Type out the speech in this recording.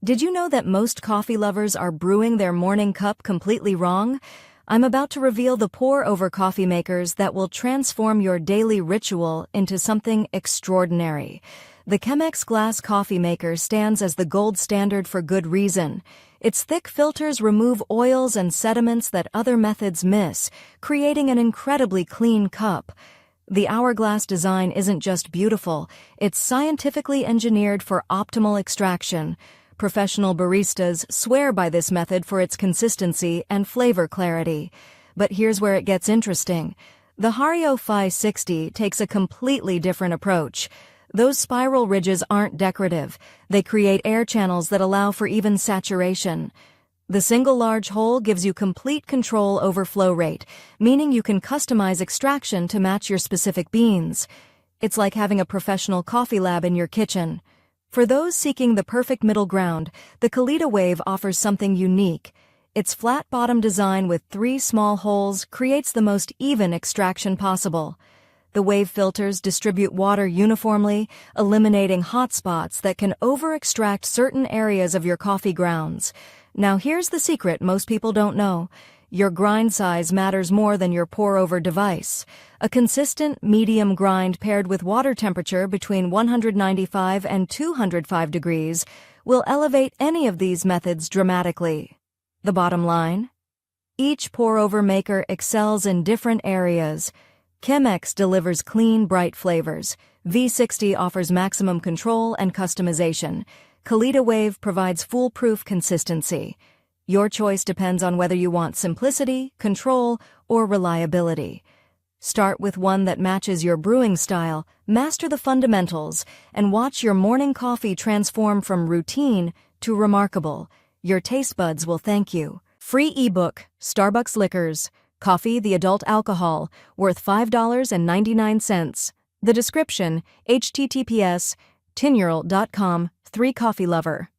Did you know that most coffee lovers are brewing their morning cup completely wrong? I'm about to reveal the pour-over coffee makers that will transform your daily ritual into something extraordinary. The Chemex glass coffee maker stands as the gold standard for good reason. Its thick filters remove oils and sediments that other methods miss, creating an incredibly clean cup. The hourglass design isn't just beautiful, it's scientifically engineered for optimal extraction. Professional baristas swear by this method for its consistency and flavor clarity. But here's where it gets interesting. The Hario V60 takes a completely different approach. Those spiral ridges aren't decorative. They create air channels that allow for even saturation. The single large hole gives you complete control over flow rate, meaning you can customize extraction to match your specific beans. It's like having a professional coffee lab in your kitchen. For those seeking the perfect middle ground, the Kalita Wave offers something unique. Its flat bottom design with 3 small holes creates the most even extraction possible. The wave filters distribute water uniformly, eliminating hot spots that can over-extract certain areas of your coffee grounds. Now here's the secret most people don't know. Your grind size matters more than your pour-over device. A consistent, medium grind paired with water temperature between 195 and 205 degrees will elevate any of these methods dramatically. The bottom line? Each pour-over maker excels in different areas. Chemex delivers clean, bright flavors. V60 offers maximum control and customization. Kalita Wave provides foolproof consistency. Your choice depends on whether you want simplicity, control, or reliability. Start with one that matches your brewing style, master the fundamentals, and watch your morning coffee transform from routine to remarkable. Your taste buds will thank you. Free ebook, Starbucks Liquors, Coffee the Adult Alcohol, worth $5.99. The description, https://tinural.com, 3 Coffee Lover.